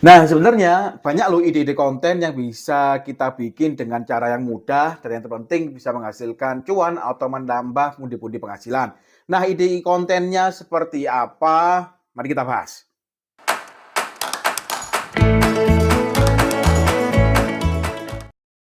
Nah, sebenarnya banyak loh ide-ide konten yang bisa kita bikin dengan cara yang mudah dan yang terpenting bisa menghasilkan cuan atau menambah pundi-pundi penghasilan. Nah, ide kontennya seperti apa? Mari kita bahas.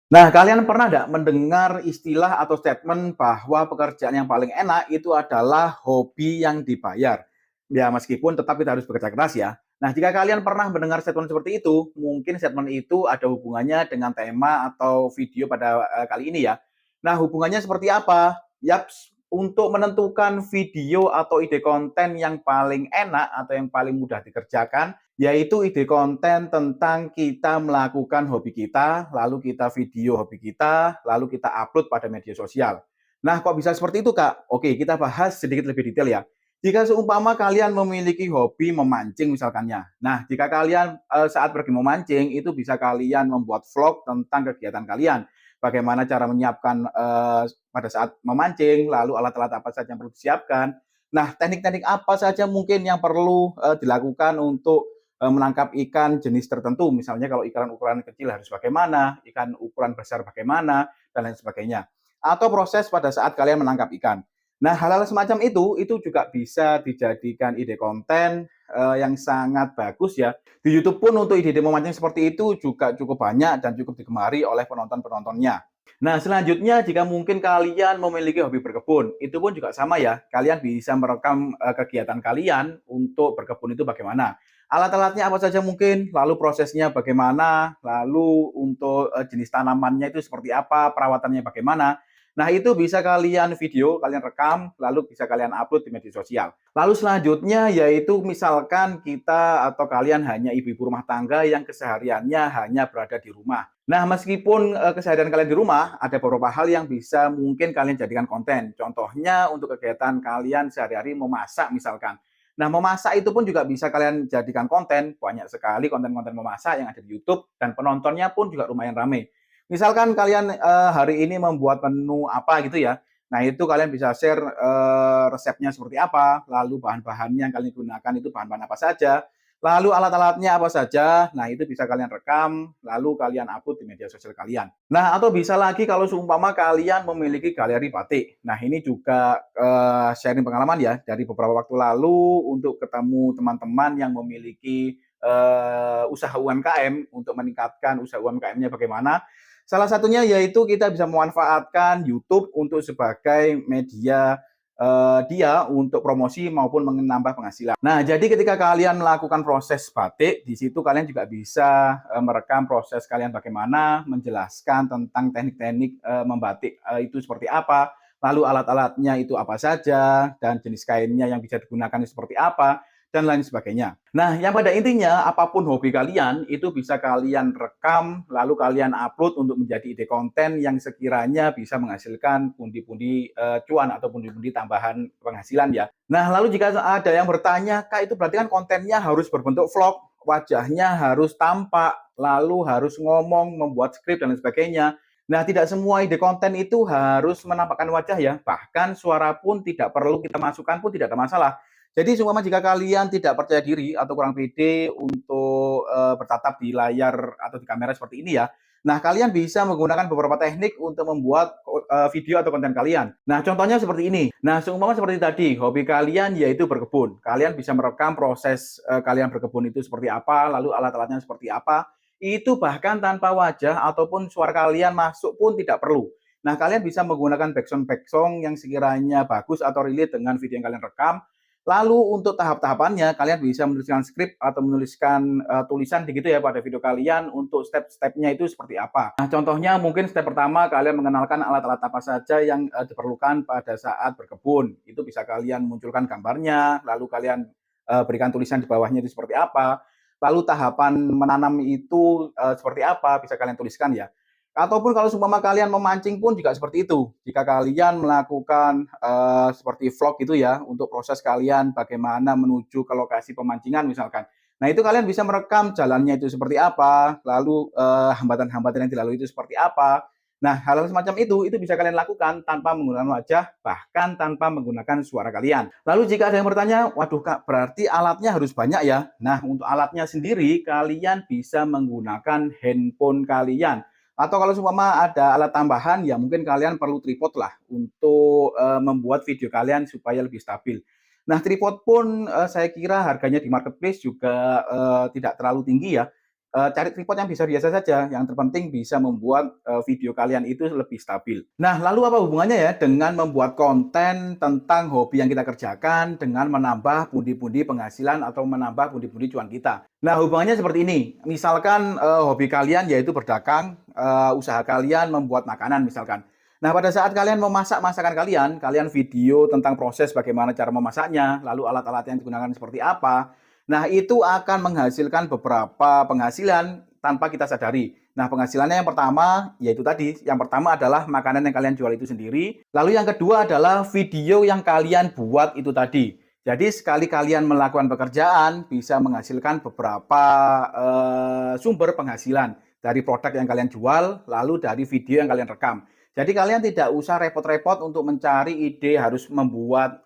Nah, kalian pernah nggak mendengar istilah atau statement bahwa pekerjaan yang paling enak itu adalah hobi yang dibayar? Ya, meskipun tetap kita harus bekerja keras ya. Nah, jika kalian pernah mendengar statement seperti itu, mungkin statement itu ada hubungannya dengan tema atau video pada kali ini ya. Nah, hubungannya seperti apa? Yaps, untuk menentukan video atau ide konten yang paling enak atau yang paling mudah dikerjakan, yaitu ide konten tentang kita melakukan hobi kita, lalu kita video hobi kita, lalu kita upload pada media sosial. Nah, kok bisa seperti itu, Kak? Oke, kita bahas sedikit lebih detail ya. Jika seumpama kalian memiliki hobi memancing misalkannya. Nah, jika kalian saat pergi memancing itu bisa kalian membuat vlog tentang kegiatan kalian. Bagaimana cara menyiapkan pada saat memancing, lalu alat-alat apa saja yang perlu disiapkan. Nah, teknik-teknik apa saja mungkin yang perlu dilakukan untuk menangkap ikan jenis tertentu. Misalnya kalau ikan ukuran kecil harus bagaimana, ikan ukuran besar bagaimana, dan lain sebagainya. Atau proses pada saat kalian menangkap ikan. Nah, hal-hal semacam itu juga bisa dijadikan ide konten yang sangat bagus ya. Di YouTube pun untuk ide-ide memancing seperti itu juga cukup banyak dan cukup digemari oleh penonton-penontonnya. Nah, selanjutnya jika mungkin kalian memiliki hobi berkebun, itu pun juga sama ya. Kalian bisa merekam kegiatan kalian untuk berkebun itu bagaimana. Alat-alatnya apa saja mungkin, lalu prosesnya bagaimana, lalu untuk jenis tanamannya itu seperti apa, perawatannya bagaimana. Nah, itu bisa kalian video, kalian rekam, lalu bisa kalian upload di media sosial. Lalu selanjutnya yaitu misalkan kita atau kalian hanya ibu-ibu rumah tangga yang kesehariannya hanya berada di rumah. Nah, meskipun keseharian kalian di rumah, ada beberapa hal yang bisa mungkin kalian jadikan konten. Contohnya untuk kegiatan kalian sehari-hari memasak misalkan. Nah, memasak itu pun juga bisa kalian jadikan konten. Banyak sekali konten-konten memasak yang ada di YouTube dan penontonnya pun juga lumayan ramai. Misalkan kalian hari ini membuat menu apa gitu ya. Nah, itu kalian bisa share resepnya seperti apa, lalu bahan-bahannya yang kalian gunakan itu bahan-bahan apa saja, lalu alat-alatnya apa saja. Nah, itu bisa kalian rekam, lalu kalian upload di media sosial kalian. Nah, atau bisa lagi kalau seumpama kalian memiliki galeri batik. Nah, ini juga sharing pengalaman ya dari beberapa waktu lalu untuk ketemu teman-teman yang memiliki usaha UMKM untuk meningkatkan usaha UMKM-nya bagaimana. Salah satunya yaitu kita bisa memanfaatkan YouTube untuk sebagai media dia untuk promosi maupun menambah penghasilan. Nah, jadi ketika kalian melakukan proses batik, di situ kalian juga bisa merekam proses kalian bagaimana, menjelaskan tentang teknik-teknik membatik itu seperti apa, lalu alat-alatnya itu apa saja, dan jenis kainnya yang bisa digunakan seperti apa, dan lain sebagainya. Nah, yang pada intinya apapun hobi kalian itu bisa kalian rekam lalu kalian upload untuk menjadi ide konten yang sekiranya bisa menghasilkan pundi-pundi cuan atau pundi-pundi tambahan penghasilan ya. Nah, lalu jika ada yang bertanya, "Kak, itu berarti kan kontennya harus berbentuk vlog, wajahnya harus tampak, lalu harus ngomong, membuat skrip dan lain sebagainya." Nah, tidak semua ide konten itu harus menampakkan wajah ya. Bahkan suara pun tidak perlu kita masukkan pun tidak ada masalah. Jadi seumpama jika kalian tidak percaya diri atau kurang pede untuk bertatap di layar atau di kamera seperti ini ya, nah kalian bisa menggunakan beberapa teknik untuk membuat video atau konten kalian. Nah contohnya seperti ini. Nah seumpama seperti tadi, hobi kalian yaitu berkebun. Kalian bisa merekam proses kalian berkebun itu seperti apa, lalu alat-alatnya seperti apa. Itu bahkan tanpa wajah ataupun suara kalian masuk pun tidak perlu. Nah, kalian bisa menggunakan background-background yang sekiranya bagus atau relate dengan video yang kalian rekam. Lalu untuk tahap-tahapannya, kalian bisa menuliskan skrip atau menuliskan tulisan begitu ya pada video kalian untuk step-stepnya itu seperti apa. Nah, contohnya mungkin step pertama kalian mengenalkan alat-alat apa saja yang diperlukan pada saat berkebun. Itu bisa kalian munculkan gambarnya, lalu kalian berikan tulisan di bawahnya itu seperti apa. Lalu tahapan menanam itu seperti apa, bisa kalian tuliskan ya. Ataupun kalau seumpama kalian memancing pun juga seperti itu. Jika kalian melakukan seperti vlog gitu ya, untuk proses kalian bagaimana menuju ke lokasi pemancingan misalkan. Nah, itu kalian bisa merekam jalannya itu seperti apa, lalu hambatan-hambatan yang dilalui itu seperti apa. Nah, hal-hal semacam itu bisa kalian lakukan tanpa menggunakan wajah, bahkan tanpa menggunakan suara kalian. Lalu jika ada yang bertanya, waduh Kak, berarti alatnya harus banyak ya? Nah, untuk alatnya sendiri, kalian bisa menggunakan handphone kalian. Atau kalau seumpama ada alat tambahan, ya mungkin kalian perlu tripod lah untuk membuat video kalian supaya lebih stabil. Nah, tripod pun saya kira harganya di marketplace juga tidak terlalu tinggi ya. Cari tripod yang biasa-biasa saja, yang terpenting bisa membuat video kalian itu lebih stabil. Nah, lalu apa hubungannya ya dengan membuat konten tentang hobi yang kita kerjakan dengan menambah pundi-pundi penghasilan atau menambah pundi-pundi cuan kita? Nah, hubungannya seperti ini. Misalkan hobi kalian yaitu berdagang, usaha kalian membuat makanan misalkan. Nah, pada saat kalian memasak masakan kalian, kalian video tentang proses bagaimana cara memasaknya, lalu alat-alat yang digunakan seperti apa. Nah, itu akan menghasilkan beberapa penghasilan tanpa kita sadari. Nah, penghasilannya yang pertama, yaitu tadi, yang pertama adalah makanan yang kalian jual itu sendiri. Lalu yang kedua adalah video yang kalian buat itu tadi. Jadi sekali kalian melakukan pekerjaan, bisa menghasilkan beberapa sumber penghasilan dari produk yang kalian jual, lalu dari video yang kalian rekam. Jadi kalian tidak usah repot-repot untuk mencari ide, harus membuat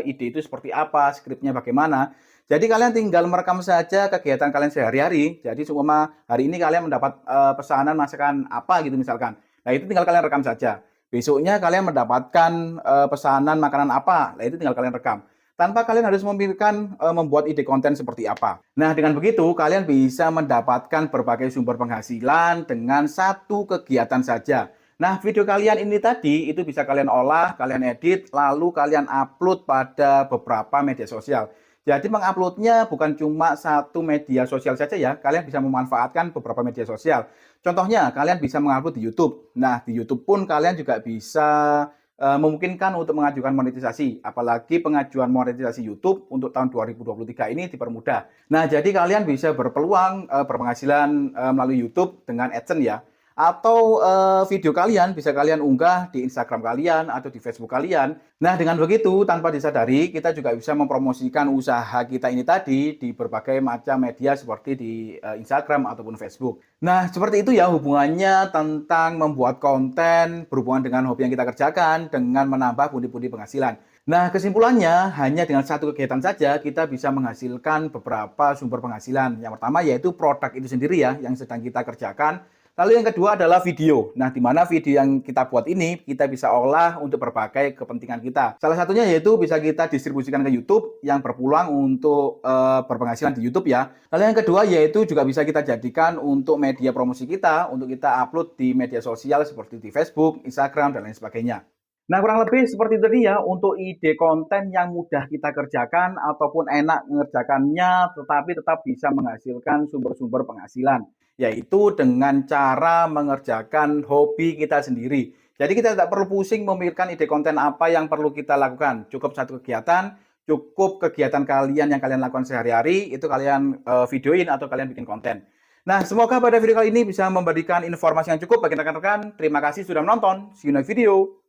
ide itu seperti apa, skripnya bagaimana. Jadi kalian tinggal merekam saja kegiatan kalian sehari-hari. Jadi seumpama hari ini kalian mendapat pesanan masakan apa gitu misalkan. Nah, itu tinggal kalian rekam saja. Besoknya kalian mendapatkan pesanan makanan apa. Nah, itu tinggal kalian rekam. Tanpa kalian harus memikirkan membuat ide konten seperti apa. Nah, dengan begitu kalian bisa mendapatkan berbagai sumber penghasilan dengan satu kegiatan saja. Nah, video kalian ini tadi itu bisa kalian olah, kalian edit, lalu kalian upload pada beberapa media sosial. Jadi menguploadnya bukan cuma satu media sosial saja ya, kalian bisa memanfaatkan beberapa media sosial. Contohnya, kalian bisa mengupload di YouTube. Nah, di YouTube pun kalian juga bisa memungkinkan untuk mengajukan monetisasi. Apalagi pengajuan monetisasi YouTube untuk tahun 2023 ini dipermudah. Nah, jadi kalian bisa berpeluang berpenghasilan melalui YouTube dengan AdSense ya. Atau video kalian bisa kalian unggah di Instagram kalian atau di Facebook kalian. Nah, dengan begitu tanpa disadari kita juga bisa mempromosikan usaha kita ini tadi di berbagai macam media seperti di Instagram ataupun Facebook. Nah, seperti itu ya hubungannya tentang membuat konten berhubungan dengan hobi yang kita kerjakan dengan menambah pundi-pundi penghasilan. Nah, kesimpulannya hanya dengan satu kegiatan saja kita bisa menghasilkan beberapa sumber penghasilan. Yang pertama yaitu produk itu sendiri ya yang sedang kita kerjakan. Lalu yang kedua adalah video. Nah, di mana video yang kita buat ini kita bisa olah untuk berbagai kepentingan kita. Salah satunya yaitu bisa kita distribusikan ke YouTube yang berpeluang untuk berpenghasilan di YouTube ya. Lalu yang kedua yaitu juga bisa kita jadikan untuk media promosi kita, untuk kita upload di media sosial seperti di Facebook, Instagram, dan lain sebagainya. Nah, kurang lebih seperti itu tadi ya untuk ide konten yang mudah kita kerjakan ataupun enak mengerjakannya tetapi tetap bisa menghasilkan sumber-sumber penghasilan, yaitu dengan cara mengerjakan hobi kita sendiri. Jadi kita tidak perlu pusing memikirkan ide konten apa yang perlu kita lakukan. Cukup satu kegiatan, cukup kegiatan kalian yang kalian lakukan sehari-hari, itu kalian videoin atau kalian bikin konten. Nah, semoga pada video kali ini bisa memberikan informasi yang cukup bagi rekan-rekan. Terima kasih sudah menonton. See you next video.